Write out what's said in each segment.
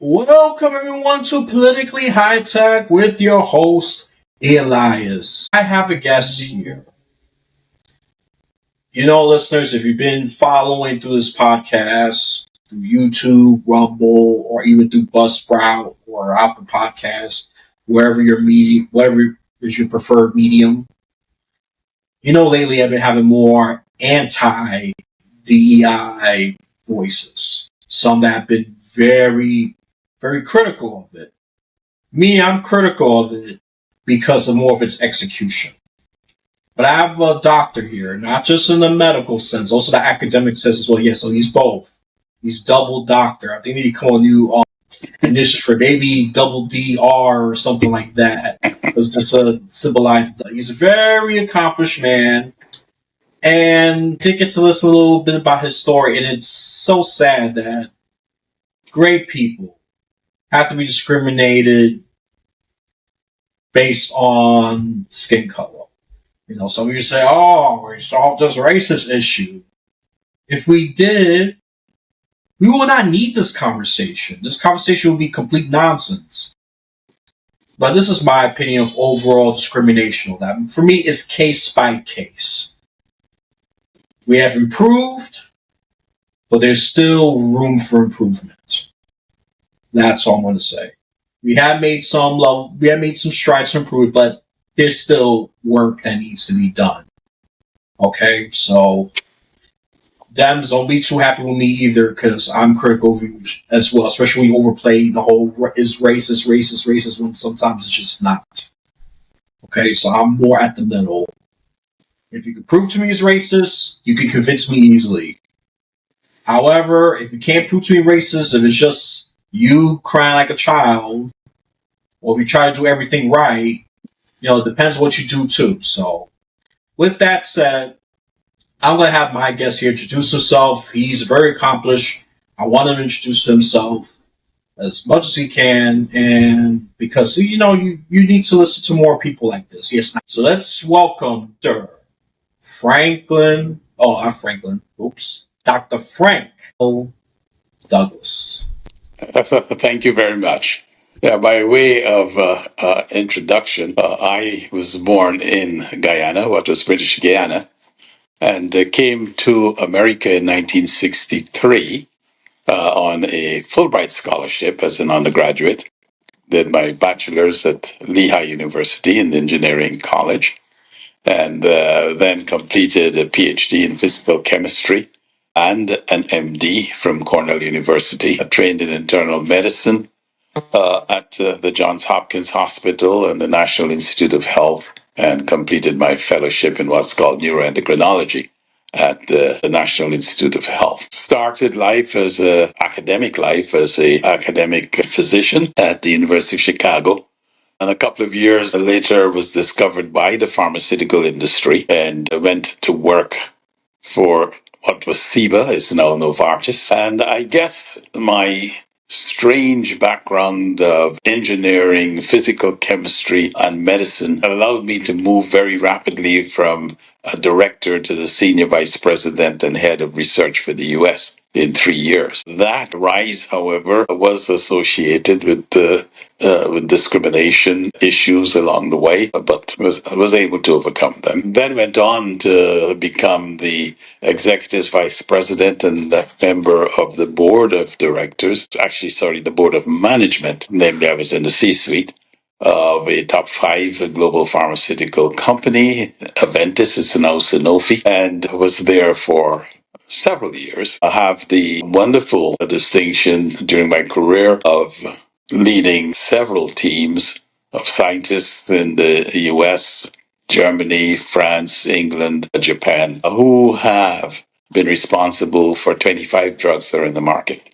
Welcome everyone to Politically High Tech with your host Elias. I have a guest here. Listeners, if you've been following through this podcast through YouTube, Rumble, or even through Buzzsprout or Apple Podcasts, wherever your medium, whatever is your preferred medium, lately I've been having more anti-DEI voices. Some that have been very critical of it. Me, I'm critical of it because of more of its execution. But I have a doctor here, not just in the medical sense, also the academic sense as well. Yeah, so he's both. He's double doctor. I think he calling you initials for maybe double DR or something like that. It's just a symbolized. He's a very accomplished man. And I did get to listen a little bit about his story, and it's so sad that great people have to be discriminated based on skin color. Some of you say, oh, we solved this racist issue. If we did, we will not need this conversation. This conversation will be complete nonsense. But this is my opinion of overall discrimination. That, for me, is case by case. We have improved, but there's still room for improvement. That's all I'm going to say. We have made some strides to improve, but there's still work that needs to be done. Okay, so Dems, don't be too happy with me either, because I'm critical of you as well, especially when you overplay the whole is racist, when sometimes it's just not. Okay, so I'm more at the middle. If you can prove to me it's racist, you can convince me easily. However, if you can't prove to me racist, if it's just you crying like a child, or if you try to do everything right, it depends what you do too. So, with that said, I'm going to have my guest here introduce himself. He's very accomplished. I want him to introduce himself as much as he can, and because you need to listen to more people like this. Yes. So let's welcome Franklin. Oh, not Franklin. Oops, Dr. Frank Douglas. Thank you very much. Yeah, by way of introduction, I was born in Guyana, what was British Guyana, and came to America in 1963 on a Fulbright scholarship as an undergraduate. Did my bachelor's at Lehigh University in the engineering college, and then completed a PhD in physical chemistry and an MD from Cornell University. I trained in internal medicine at the Johns Hopkins Hospital and the National Institute of Health, and completed my fellowship in what's called neuroendocrinology at the National Institute of Health. Started life as academic physician at the University of Chicago. And a couple of years later was discovered by the pharmaceutical industry and went to work for what was SIBA, is now Novartis. And I guess my strange background of engineering, physical chemistry, and medicine allowed me to move very rapidly from a director to the senior vice president and head of research for the US in 3 years. That rise, however, was associated with discrimination issues along the way, but was able to overcome them. Then went on to become the executive vice president and member of the board of directors, the board of management. Namely, I was in the C-suite of a top 5 global pharmaceutical company, Aventis, it's now Sanofi, and was there for several years. I have the wonderful distinction during my career of leading several teams of scientists in the US, Germany, France, England, Japan, who have been responsible for 25 drugs that are in the market.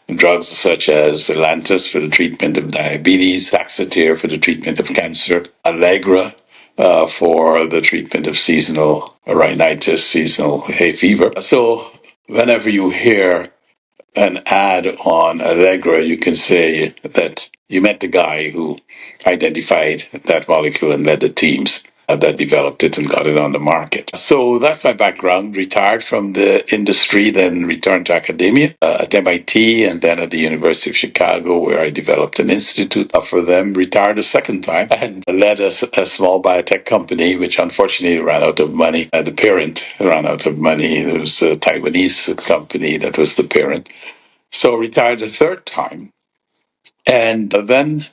Drugs such as Lantus for the treatment of diabetes, Taxotere for the treatment of cancer, Allegra for the treatment of seasonal rhinitis, seasonal hay fever. So whenever you hear an ad on Allegra, you can say that you met the guy who identified that molecule and led the teams that developed it and got it on the market. So that's my background. Retired from the industry, then returned to academia at MIT and then at the University of Chicago, where I developed an institute for them. Retired a second time and led a small biotech company, which unfortunately ran out of money. The parent ran out of money. It was a Taiwanese company that was the parent. So retired a third time. And then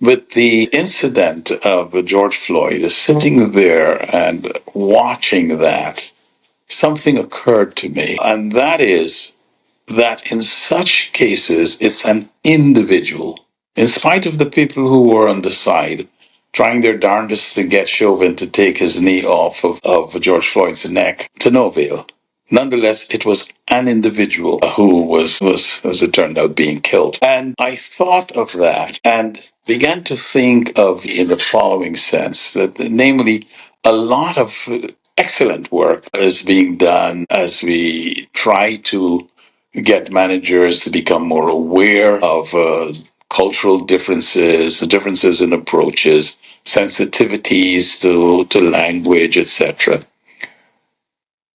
with the incident of George Floyd, sitting there and watching that, something occurred to me. And that is that in such cases, it's an individual, in spite of the people who were on the side, trying their darndest to get Chauvin to take his knee off of George Floyd's neck, to no avail. Nonetheless, it was an individual who was, as it turned out, being killed. And I thought of that and began to think of in the following sense, that namely, a lot of excellent work is being done as we try to get managers to become more aware of cultural differences, the differences in approaches, sensitivities to language, etc.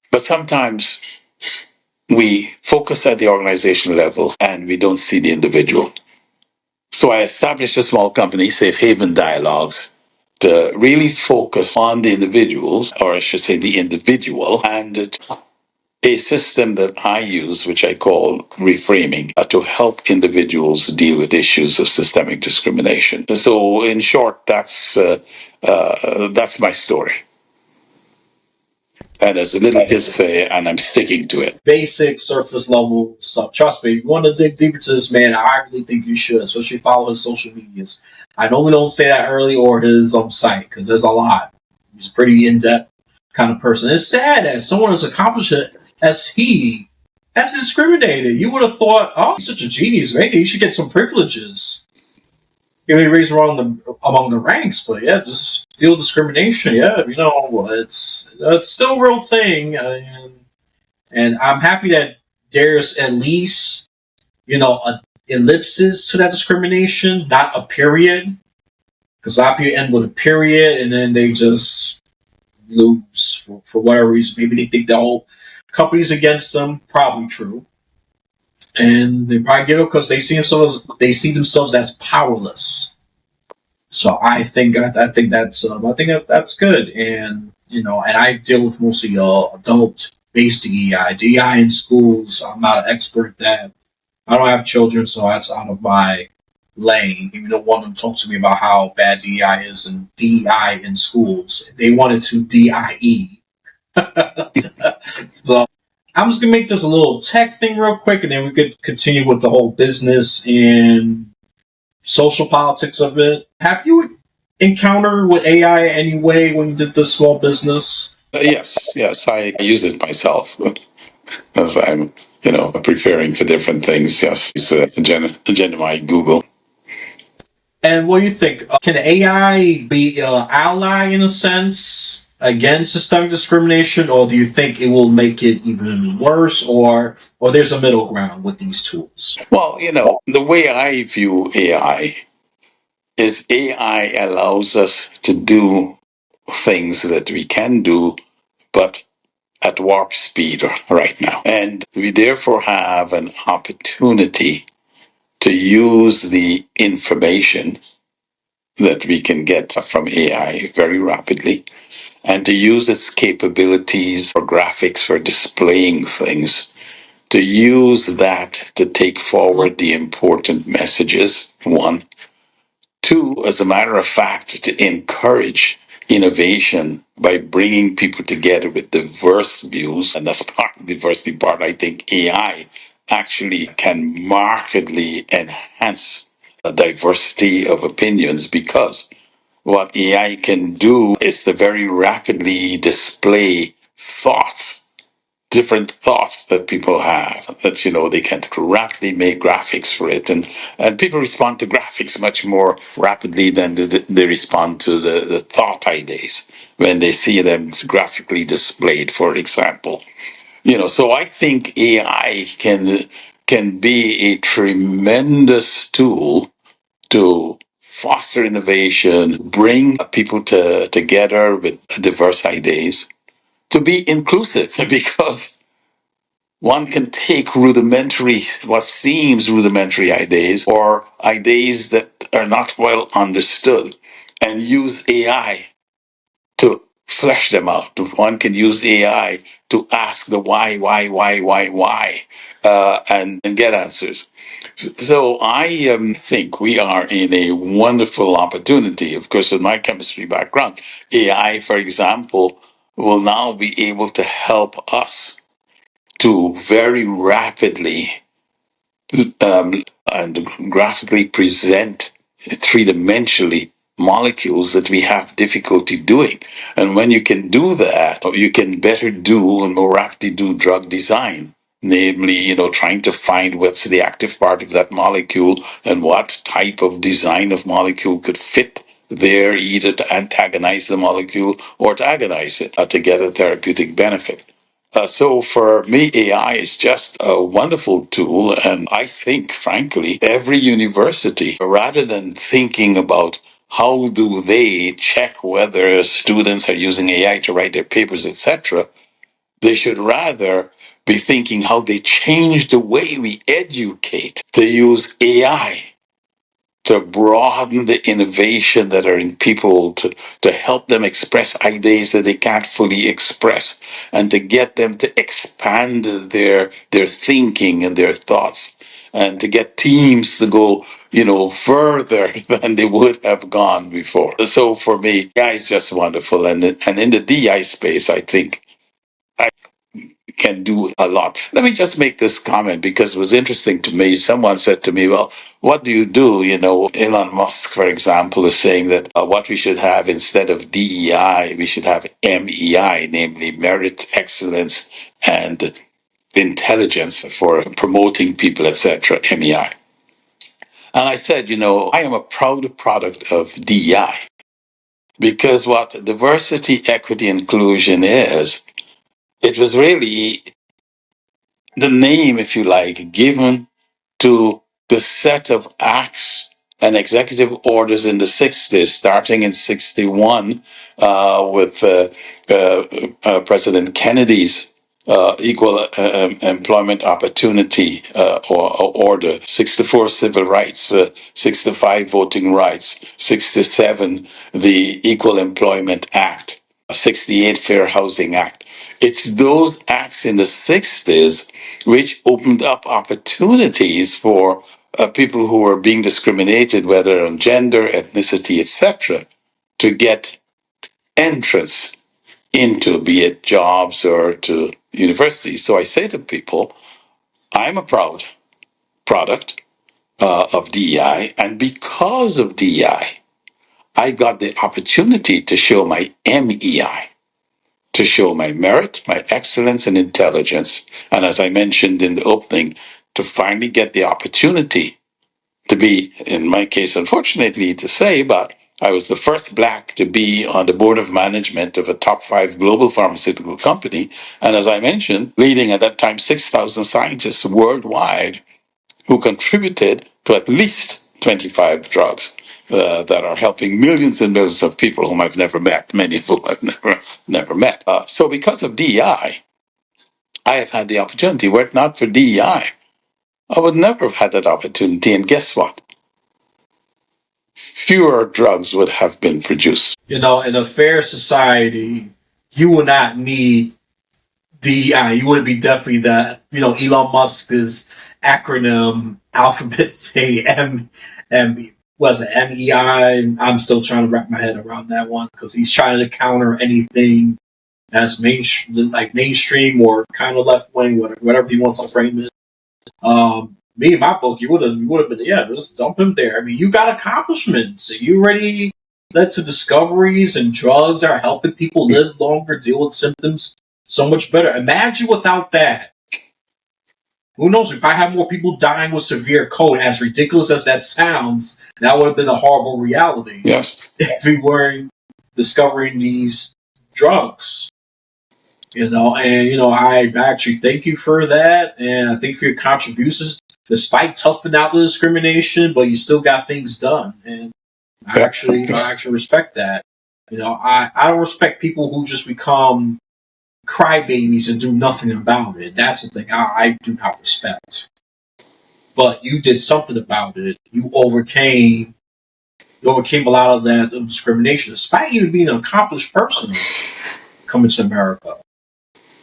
But sometimes we focus at the organization level and we don't see the individual. So I established a small company, Safe Haven Dialogues, to really focus on the individuals, or I should say the individual, and a system that I use, which I call reframing, to help individuals deal with issues of systemic discrimination. So, in short, that's my story. And as the little kids say, and I'm sticking to it. Basic surface level stuff. Trust me, if you want to dig deeper to this man, I really think you should, especially follow his social medias. I normally don't say that early or his site because there's a lot. He's a pretty in depth kind of person. It's sad that someone as accomplished it as he has been discriminated. You would have thought, oh, he's such a genius. Maybe he should get some privileges. He may raise among the ranks, but yeah, just deal with discrimination. Yeah, it's still a real thing, and I'm happy that there's at least ellipses to that discrimination, not a period, because a lot of people end with a period and then they just lose for whatever reason. Maybe they think the whole company's against them. Probably true. And they probably get it because they see themselves as powerless. So I think that's good, and I deal with mostly adult based DEI in schools. I'm not an expert at that. I don't have children, so that's out of my lane. Even though one of them talked to me about how bad DEI is and DEI in schools, they wanted to DIE. So I'm just gonna make this a little tech thing real quick, and then we could continue with the whole business and social politics of it. Have you encountered with AI any way when you did this small business? Yes, I use it myself as I'm, preparing for different things. Yes, it's a Gemini Google. And what do you think? Can AI be an ally in a sense against systemic discrimination, or do you think it will make it even worse, or there's a middle ground with these tools? Well, the way I view AI is AI allows us to do things that we can do, but at warp speed right now. And we therefore have an opportunity to use the information that we can get from AI very rapidly and to use its capabilities for graphics, for displaying things, to use that to take forward the important messages, one. Two, as a matter of fact, to encourage innovation by bringing people together with diverse views. And that's part of the diversity part. I think AI actually can markedly enhance the diversity of opinions because what AI can do is to very rapidly display thoughts, different thoughts that people have, that they can rapidly make graphics for it, and people respond to graphics much more rapidly than they respond to the thought ideas when they see them graphically displayed, for example. So I think AI can be a tremendous tool to foster innovation, bring people together with diverse ideas, to be inclusive, because one can take what seems rudimentary ideas or ideas that are not well understood and use AI to flesh them out. One can use AI to ask the why, and get answers. So I think we are in a wonderful opportunity. Of course, with my chemistry background, AI, for example, will now be able to help us to very rapidly and graphically present three-dimensionally molecules that we have difficulty doing. And when you can do that, you can better do and more rapidly do drug design. Namely, trying to find what's the active part of that molecule and what type of design of molecule could fit there, either to antagonize the molecule or to agonize it to get a therapeutic benefit. So for me, AI is just a wonderful tool. And I think, frankly, every university, rather than thinking about how do they check whether students are using AI to write their papers, etc., they should rather be thinking how they change the way we educate to use AI to broaden the innovation that are in people, to help them express ideas that they can't fully express, and to get them to expand their thinking and their thoughts, and to get teams to go, further than they would have gone before. So for me, AI is just wonderful. And in the DI space, I think can do a lot. Let me just make this comment because it was interesting to me. Someone said to me, well, what do you do? Elon Musk, for example, is saying that what we should have instead of DEI, we should have MEI, namely merit, excellence, and intelligence for promoting people, etc., MEI. And I said, I am a proud product of DEI because what diversity, equity, inclusion is, it was really the name, if you like, given to the set of acts and executive orders in the 60s, starting in 61 with President Kennedy's equal employment opportunity or order, 64 civil rights, 65 voting rights, 67 the Equal Employment Act, 68 Fair Housing Act. It's those acts in the 60s which opened up opportunities for people who were being discriminated, whether on gender, ethnicity, etc., to get entrance into, be it jobs or to universities. So I say to people, I'm a proud product of DEI, and because of DEI, I got the opportunity to show my MEI, to show my merit, my excellence, and intelligence. And as I mentioned in the opening, to finally get the opportunity to be, in my case, unfortunately to say, but I was the first Black to be on the board of management of a top 5 global pharmaceutical company. And as I mentioned, leading at that time 6,000 scientists worldwide who contributed to at least 25 drugs that are helping millions and millions of people whom I've never met, many of whom I've never met. So because of DEI, I have had the opportunity. Were it not for DEI, I would never have had that opportunity. And guess what? Fewer drugs would have been produced. In a fair society, you will not need DEI. You wouldn't be definitely that. Elon Musk's acronym alphabet thing, was it MEI? I'm still trying to wrap my head around that one because he's trying to counter anything as mainstream or kind of left wing, whatever he wants to frame it. Me in my book, you would have been, just dump him there. I mean, you got accomplishments. You already led to discoveries and drugs that are helping people live longer, deal with symptoms so much better. Imagine without that. Who knows? If I had more people dying with severe cold, as ridiculous as that sounds, that would have been a horrible reality. Yes. If we weren't discovering these drugs. I actually thank you for that, and I think for your contributions, despite toughing out the discrimination, but you still got things done, and I actually respect that. You know, I don't respect people who just become crybabies and do nothing about it. That's the thing I do not respect. But you did something about it. You overcame a lot of that discrimination, despite even being an accomplished person coming to America.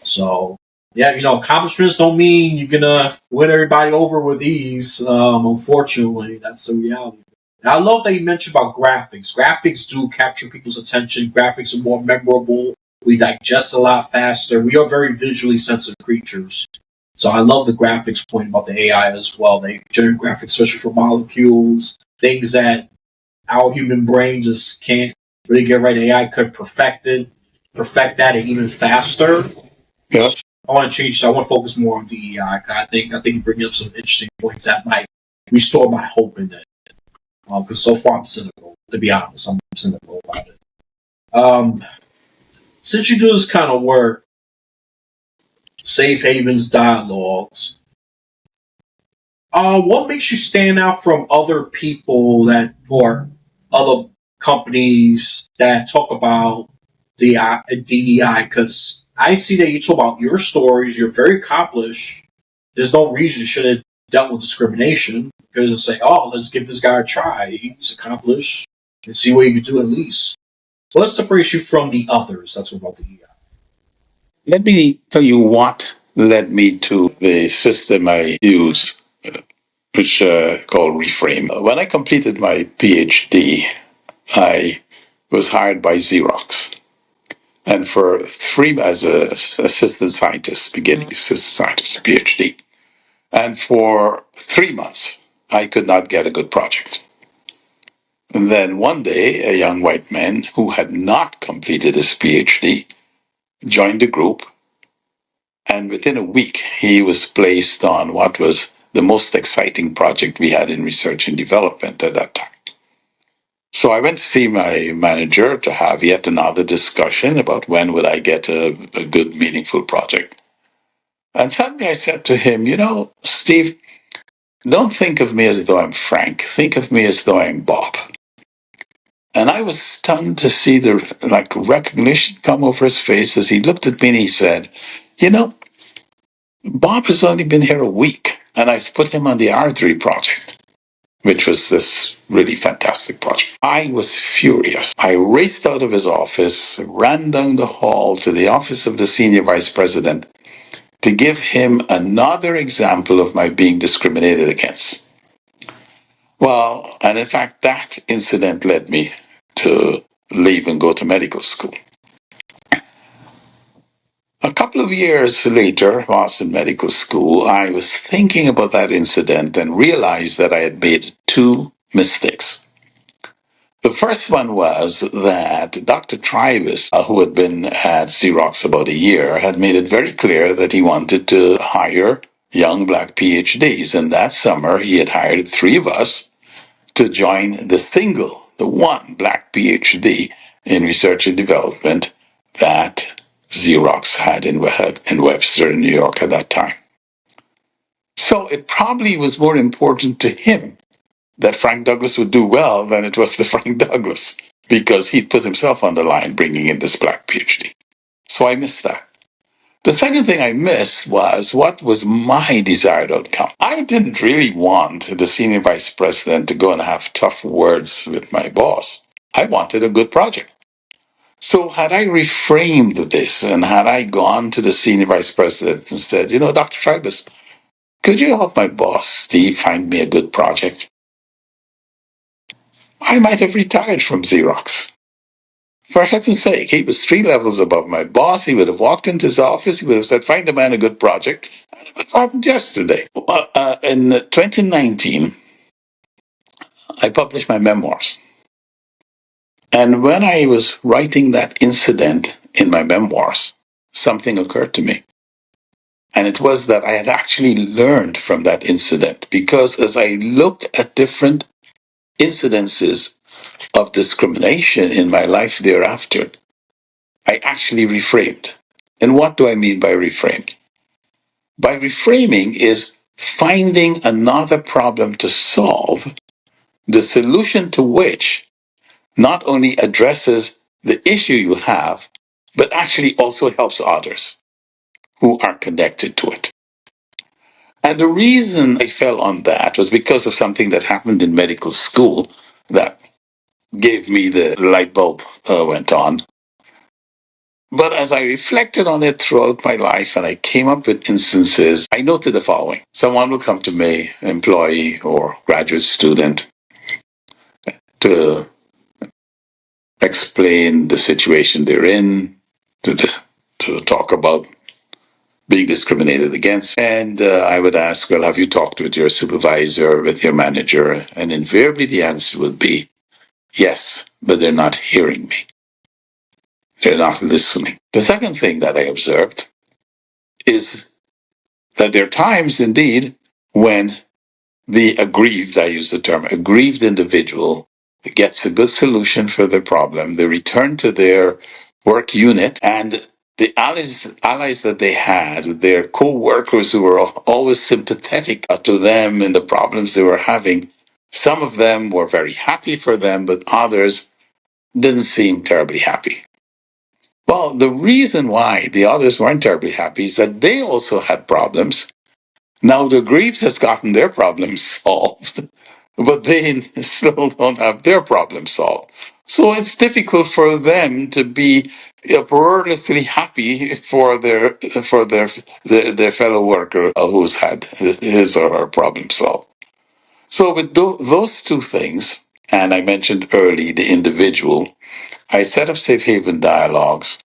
So, yeah, you know, accomplishments don't mean you're gonna win everybody over with ease. Unfortunately, that's the reality. And I love that you mentioned about graphics. Graphics do capture people's attention. Graphics are more memorable. We digest a lot faster. We are very visually sensitive creatures. So I love the graphics point about the AI as well. They generate graphics, especially for molecules, things that our human brain just can't really get right. AI could perfect that even faster. Yeah. I want to change. So I want to focus more on DEI. I think you bring up some interesting points that might restore my hope in it. Because so far I'm cynical. To be honest, I'm cynical about it. Since you do this kind of work, safe havens, dialogues. What makes you stand out from other people that or other companies that talk about DEI? Because I see that you talk about your stories. You're very accomplished. There's no reason you should have dealt with discrimination because it's like, oh, let's give this guy a try. He's accomplished and see what he can do at least. What separates you from the others? That's what about DEI. Let me tell you what led me to the system I use, which called Reframe. When I completed my PhD, I was hired by Xerox. And for as a assistant scientist, beginning assistant scientist, PhD. And for 3 months, I could not get a good project. And then one day, a young white man who had not completed his PhD joined the group. And within a week, he was placed on what was the most exciting project we had in research and development at that time. So I went to see my manager to have yet another discussion about when would I get a good, meaningful project. And suddenly I said to him, you know, Steve, don't think of me as though I'm Frank. Think of me as though I'm Bob. And I was stunned to see the recognition come over his face as he looked at me and he said, you know, Bob has only been here a week and I've put him on the R3 project, which was this really fantastic project. I was furious. I raced out of his office, ran down the hall to the office of the senior vice president to give him another example of my being discriminated against. Well, and in fact, that incident led me to leave and go to medical school. A couple of years later, whilst in medical school, I was thinking about that incident and realized that I had made two mistakes. The first one was that Dr. Tribus, who had been at Xerox about a year, had made it very clear that he wanted to hire young black PhDs. And that summer, he had hired three of us to join the one black PhD in research and development that Xerox had in Webster, in New York at that time. So it probably was more important to him that Frank Douglas would do well than it was to Frank Douglas, because he'd put himself on the line bringing in this black PhD. So I missed that. The second thing I missed was what was my desired outcome. I didn't really want the senior vice president to go and have tough words with my boss. I wanted a good project. So had I reframed this and had I gone to the senior vice president and said, you know, Dr. Tribus, could you help my boss, Steve, find me a good project? I might have retired from Xerox. For heaven's sake, he was 3 levels above my boss. He would have walked into his office. He would have said, find a man a good project. What happened yesterday? In 2019, I published my memoirs. And when I was writing that incident in my memoirs, something occurred to me. And it was that I had actually learned from that incident, because as I looked at different incidences of discrimination in my life thereafter, I actually reframed. And what do I mean by reframed? By reframing is finding another problem to solve, the solution to which not only addresses the issue you have, but actually also helps others who are connected to it. And the reason I fell on that was because of something that happened in medical school that gave me the light bulb went on. But as I reflected on it throughout my life and I came up with instances, I noted the following. Someone will come to me, employee or graduate student, to explain the situation they're in, to talk about being discriminated against. And I would ask, well, have you talked with your supervisor, with your manager? And invariably the answer would be, yes, but they're not hearing me. They're not listening. The second thing that I observed is that there are times indeed when the aggrieved, I use the term aggrieved individual, gets a good solution for their problem. They return to their work unit, and the allies that they had, their co-workers who were always sympathetic to them and the problems they were having, some of them were very happy for them, but others didn't seem terribly happy. Well, the reason why the others weren't terribly happy is that they also had problems. Now the grief has gotten their problems solved, but they still don't have their problems solved. So it's difficult for them to be uproariously happy for their fellow worker who's had his or her problem solved. So with those two things, and I mentioned early the individual, I set up safe haven dialogues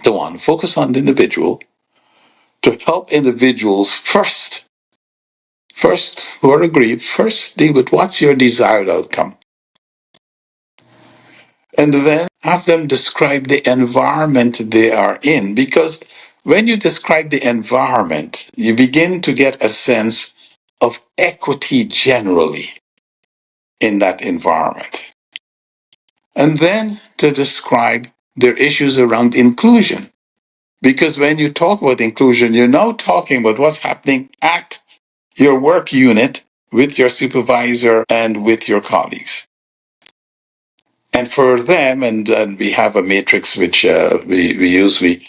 to one, focus on the individual, to help individuals first who are aggrieved, first deal with what's your desired outcome. And then have them describe the environment they are in. Because when you describe the environment, you begin to get a sense of equity generally in that environment. And then to describe their issues around inclusion. Because when you talk about inclusion, you're now talking about what's happening at your work unit with your supervisor and with your colleagues. And for them, and we have a matrix which we use, we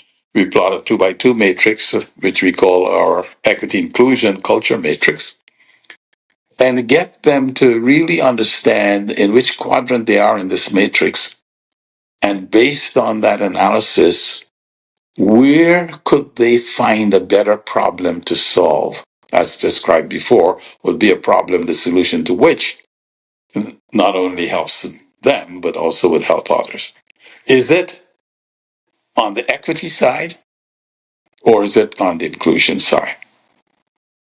plot a 2x2 matrix, which we call our equity inclusion culture matrix, and get them to really understand in which quadrant they are in this matrix. And based on that analysis, where could they find a better problem to solve? As described before, would be a problem, the solution to which not only helps them, but also would help others. Is it on the equity side or is it on the inclusion side?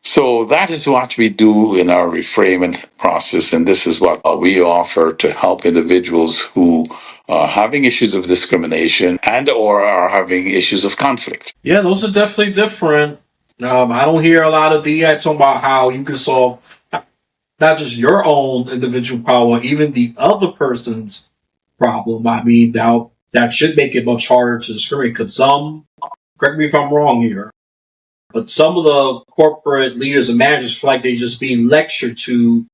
So that is what we do in our reframing process, and this is what we offer to help individuals who are having issues of discrimination and or are having issues of conflict. Yeah, those are definitely different. I don't hear a lot of DI talking about how you can solve not just your own individual problem, even the other person's problem. I mean, that should make it much harder to discriminate because correct me if I'm wrong here, but some of the corporate leaders and managers feel like they're just being lectured to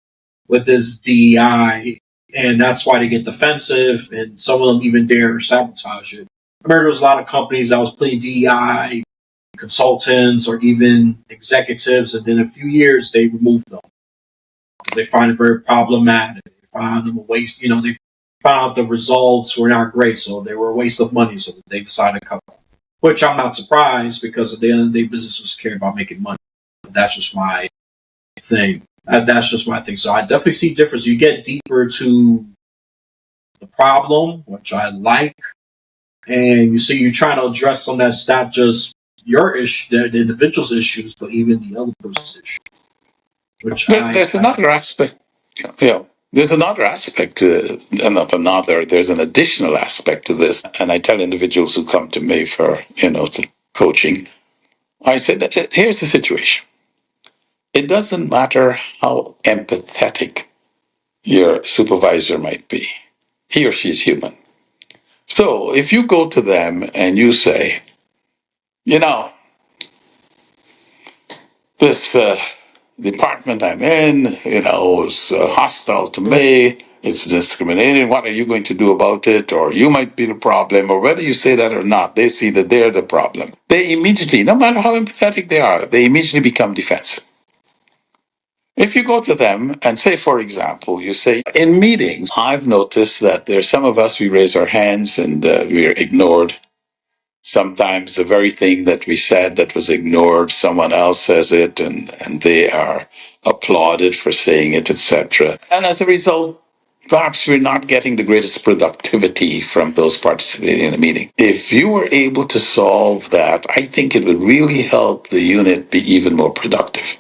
with this DEI, and that's why they get defensive, and some of them even dare sabotage it. I remember there was a lot of companies that was putting DEI consultants or even executives, and then in a few years they removed them because they find it very problematic. They found them a waste. They found out the results were not great, so they were a waste of money. So they decided to cut them. Which I'm not surprised because at the end of the day, businesses care about making money. That's just my thing. That's just my thing. So I definitely see difference. You get deeper to the problem, which I like, and you see you're trying to address something that's not just your issue, the individual's issues, but even the other person's issue. Which There's another aspect. Yeah, there's another aspect to, not another. There's an additional aspect to this, and I tell individuals who come to me for to coaching. I said that here's the situation. It doesn't matter how empathetic your supervisor might be. He or she is human. So if you go to them and you say, you know, this department I'm in, is hostile to me. it's discriminating. What are you going to do about it? Or you might be the problem, or whether you say that or not, they see that they're the problem. They immediately, no matter how empathetic they are, they immediately become defensive. If you go to them and say, for example, you say, in meetings, I've noticed that there's some of us, we raise our hands and we're ignored. Sometimes the very thing that we said that was ignored, someone else says it and they are applauded for saying it, etc. And as a result, perhaps we're not getting the greatest productivity from those participating in a meeting. If you were able to solve that, I think it would really help the unit be even more productive.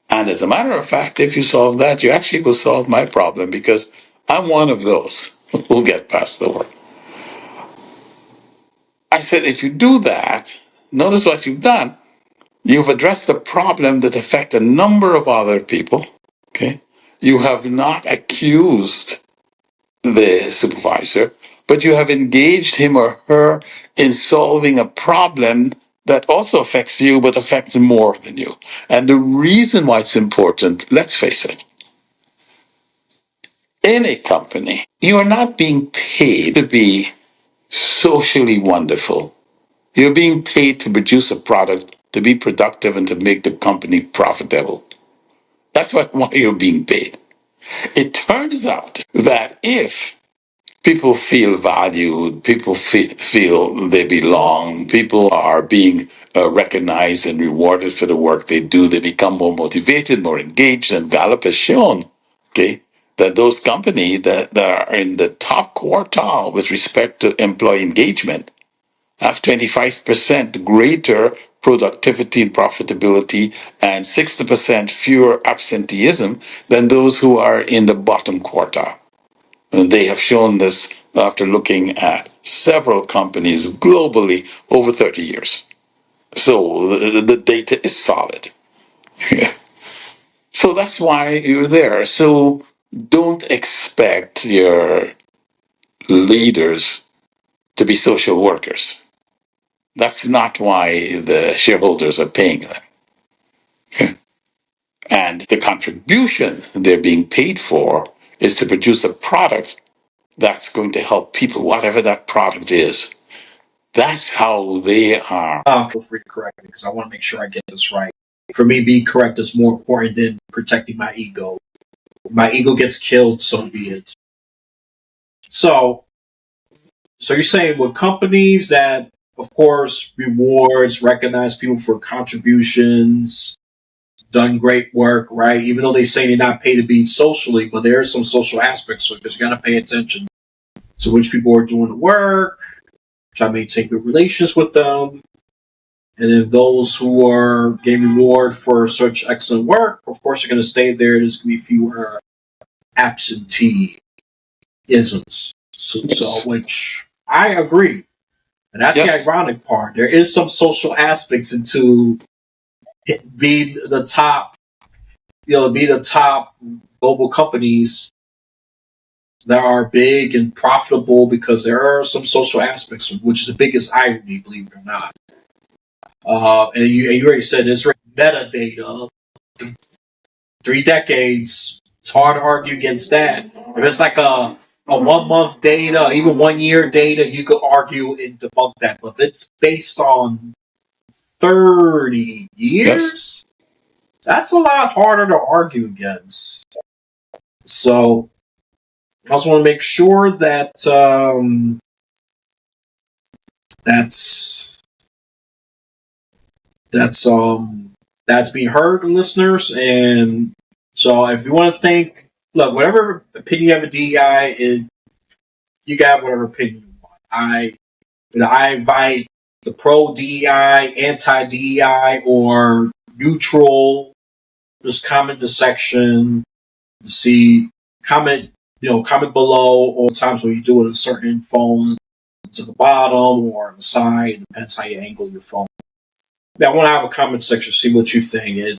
And as a matter of fact, if you solve that, you actually will solve my problem because I'm one of those who'll get past the work. I said, if you do that, notice what you've done. You've addressed a problem that affects a number of other people. Okay. You have not accused the supervisor, but you have engaged him or her in solving a problem that also affects you, but affects more than you. And the reason why it's important, let's face it, in a company, you are not being paid to be socially wonderful. You're being paid to produce a product, to be productive, and to make the company profitable. That's why you're being paid. It turns out that if people feel valued, people feel they belong, people are being recognized and rewarded for the work they do, they become more motivated, more engaged, and Gallup has shown, okay, that those companies that are in the top quartile with respect to employee engagement have 25% greater productivity and profitability and 60% fewer absenteeism than those who are in the bottom quartile. And they have shown this after looking at several companies globally over 30 years. So the data is solid. So that's why you're there. So don't expect your leaders to be social workers. That's not why the shareholders are paying them. And the contribution they're being paid for is to produce a product that's going to help people, whatever that product is. That's how they are. Feel free to correct me because I want to make sure I get this right. For me, being correct is more important than protecting my ego. My ego gets killed, so be it. So you're saying with companies that, of course, rewards, recognize people for contributions, done great work, right? Even though they say they're not paid to be socially, but there are some social aspects to it because you got to pay attention to which people are doing the work, try to maintain good relations with them. And then those who are getting reward for such excellent work, of course, are going to stay there. There's going to be fewer absenteeisms. So which I agree. And that's the ironic part. There is some social aspects into being the top, be the top global companies that are big and profitable because there are some social aspects, which is the biggest irony, believe it or not. And you already said it's metadata, 3 decades. It's hard to argue against that. If it's like a 1 month data, even 1 year data, you could argue and debunk that. But if it's based on 30 years, that's a lot harder to argue against. So I also want to make sure that that's being heard, listeners. And so if you want to think, look, whatever opinion you have of DEI, you got whatever opinion you want. I invite the pro DEI, anti DEI, or neutral. Just comment the section. See, comment below, or times when you do it a certain phone to the bottom or on the side. It depends how you angle your phone. I want to have a comment section, see what you think.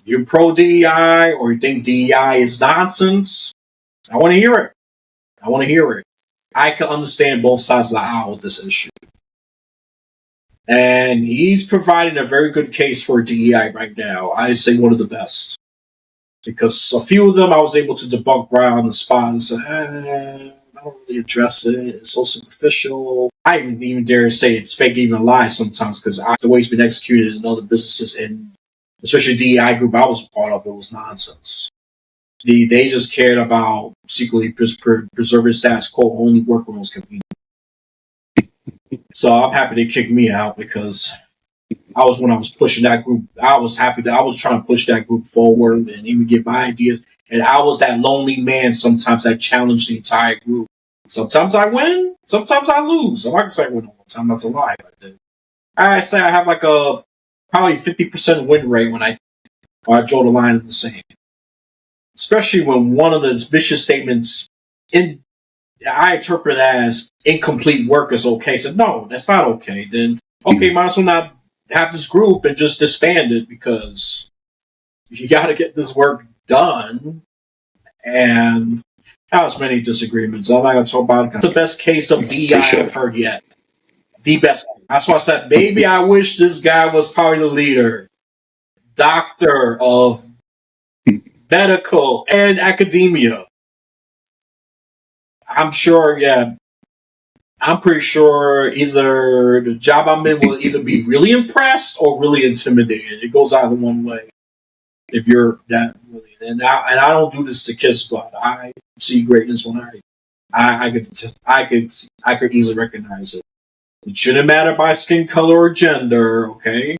You're pro DEI or you think DEI is nonsense? I want to hear it. I can understand both sides of the aisle with this issue. And he's providing a very good case for DEI right now. I say one of the best. because a few of them I was able to debunk right on the spot and say, I don't really address it. It's so superficial. I even dare say it's fake, even a lie sometimes, because the way it's been executed in other businesses, and especially the DEI group I was a part of, it was nonsense. They just cared about secretly preserving status quo, only work when it was convenient. So I'm happy they kicked me out, because I was pushing that group. I was happy that I was trying to push that group forward and even get my ideas. And I was that lonely man sometimes that challenged the entire group. Sometimes I win, sometimes I lose. I'm not gonna say I win all the time. That's a lie. I say I have like a probably 50% win rate when I draw the line in the sand. Especially when one of the vicious statements I interpret it as incomplete work is okay. So no, that's not okay. Then okay, might as well not have this group and just disband it, because you got to get this work done. And there's many disagreements. I'm not going to talk about it. It's the best case of DEI I've heard yet. The best. That's why I said maybe I wish this guy was probably the leader, doctor of medical and academia. I'm sure, yeah. I'm pretty sure either the job I'm in will either be really impressed or really intimidated. It goes either one way. If you're that really, and I don't do this to kiss butt. I see greatness when I could easily recognize it. It shouldn't matter by skin color or gender. Okay,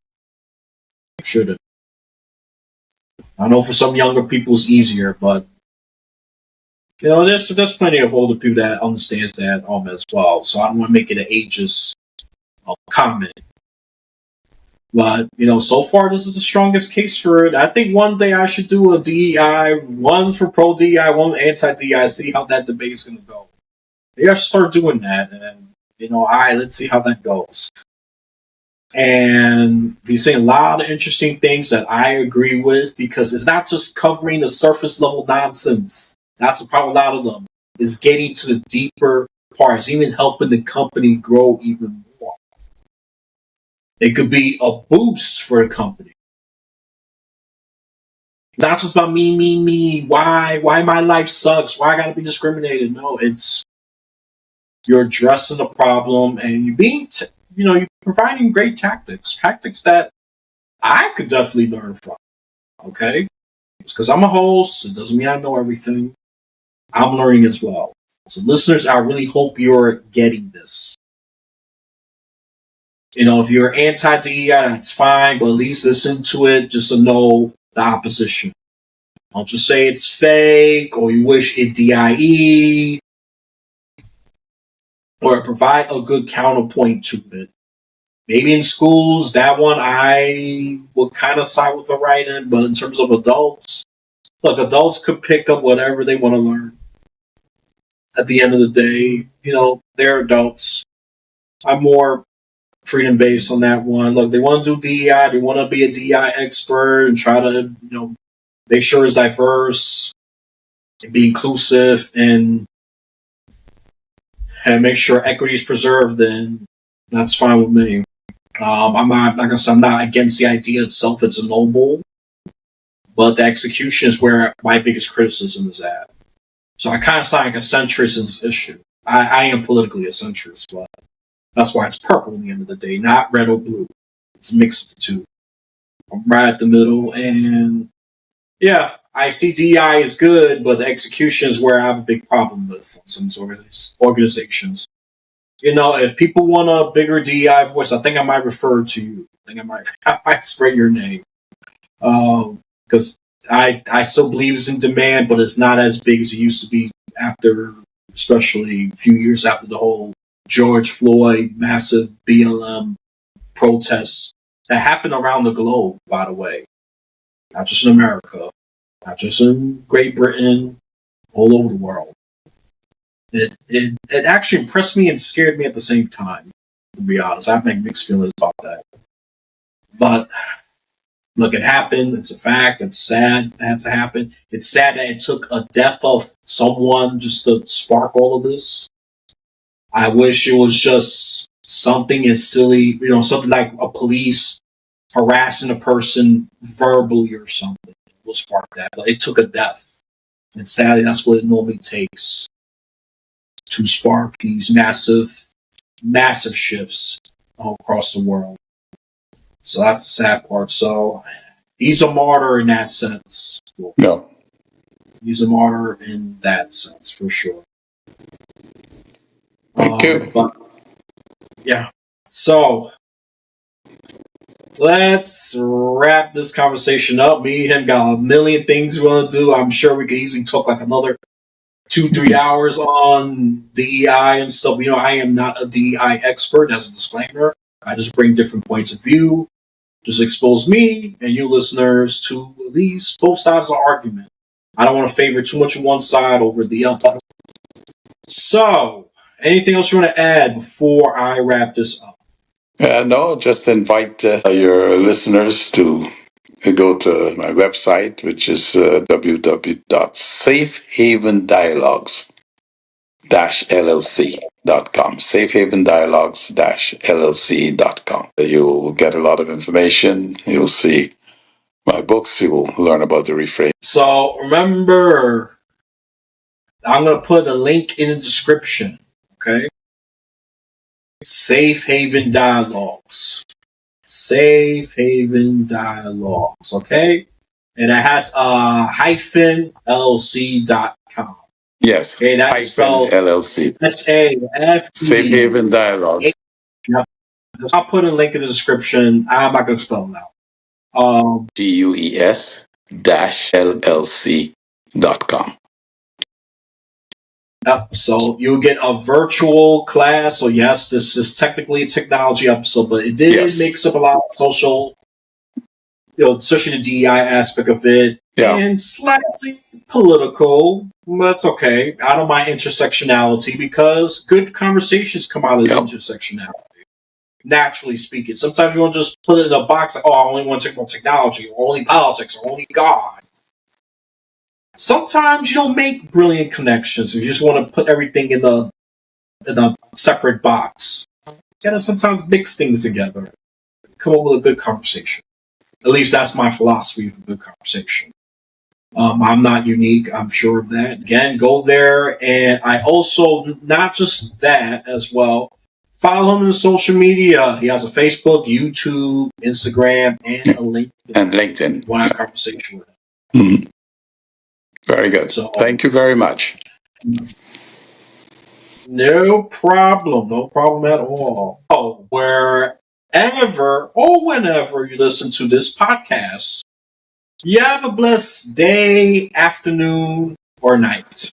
it shouldn't. I know for some younger people it's easier, but there's plenty of older people that understands that as well. So I don't want to make it an ageist comment. But, so far this is the strongest case for it. I think one day I should do a DEI, one for pro-DEI, one anti-DEI, see how that debate is going to go. Maybe I should start doing that. And, let's see how that goes. And he's saying a lot of interesting things that I agree with, because it's not just covering the surface level nonsense. That's the problem. A lot of them is getting to the deeper parts, even helping the company grow even more. It could be a boost for a company. Not just about me. Why my life sucks? Why I gotta be discriminated? No, it's you're addressing the problem, and you're being, you're providing great tactics that I could definitely learn from. Okay, just because I'm a host, it doesn't mean I know everything. I'm learning as well. So, listeners, I really hope you're getting this. If you're anti-DEI, that's fine, but at least listen to it just to know the opposition. Don't just say it's fake or you wish it DIE, or provide a good counterpoint to it. Maybe in schools, that one I would kind of side with the right end, but in terms of adults, look, adults could pick up whatever they want to learn. At the end of the day, they're adults. I'm more freedom based on that one. Look, they want to do DEI, they want to be a DEI expert and try to, make sure it's diverse, be inclusive, and make sure equity is preserved, then that's fine with me. I'm not, like I said, I'm not against the idea itself. It's a noble, but the execution is where my biggest criticism is at. So I kind of sound like a centrist in this issue. I am politically a centrist, but that's why it's purple at the end of the day, not red or blue. It's a mix of the two. I'm right at the middle, and yeah, I see DEI is good, but the execution is where I have a big problem with some organizations. If people want a bigger DEI voice, I think I might refer to you. I might spread your name. Because I still believe it's in demand, but it's not as big as it used to be after, especially a few years after the whole George Floyd massive BLM protests that happened around the globe, by the way. Not just in America, not just in Great Britain, all over the world. It actually impressed me and scared me at the same time, to be honest. I have mixed feelings about that. But look, it happened. It's a fact. It's sad it had to happen. It's sad that it took a death of someone just to spark all of this. I wish it was just something as silly, something like a police harassing a person verbally or something. It will spark that. But it took a death. And sadly, that's what it normally takes to spark these massive shifts all across the world. So that's the sad part. So he's a martyr in that sense. No. He's a martyr in that sense, for sure. Thank you. But, yeah. So let's wrap this conversation up. Me and him got a million things we want to do. I'm sure we could easily talk like another 2-3 hours on DEI and stuff. You know, I am not a DEI expert, as a disclaimer. I just bring different points of view. Just expose me and you listeners to these both sides of the argument. I don't want to favor too much of one side over the other. So, anything else you want to add before I wrap this up? No, just invite your listeners to go to my website, which is www.safehavendialogues-llc.com. Safehavendialogues-llc.com. You'll get a lot of information. You'll see my books. You will learn about the reframe. So remember, I'm going to put a link in the description. Okay? Safe Haven Dialogues. Safe Haven Dialogues. Okay? And it has -llc.com. Yes. Okay, that's spelled LLC. SAFE. Safe Haven Dialogues. Yep. I'll put a link in the description. I'm not going to spell it out. GUES-LLC.com. Yep. So you'll get a virtual class. So yes, this is technically a technology episode, but it did mix up a lot of social, especially the DEI aspect of it, and slightly political. That's okay. I don't mind intersectionality because good conversations come out of intersectionality. Naturally speaking, sometimes you want to just put it in a box like, oh, I only want to talk about technology, or only politics, or only God. Sometimes you don't make brilliant connections. You just want to put everything in a separate box. You gotta sometimes mix things together. Come up with a good conversation. At least that's my philosophy for good conversation. I'm not unique. I'm sure of that. Again, go there. And I also, not just that as well, follow him on social media. He has a Facebook, YouTube, Instagram, and a LinkedIn. And LinkedIn. Want to have a conversation with him. Mm-hmm. Very good. So, thank you very much. No problem. No problem at all. Oh, wherever or whenever you listen to this podcast, you have a blessed day, afternoon, or night.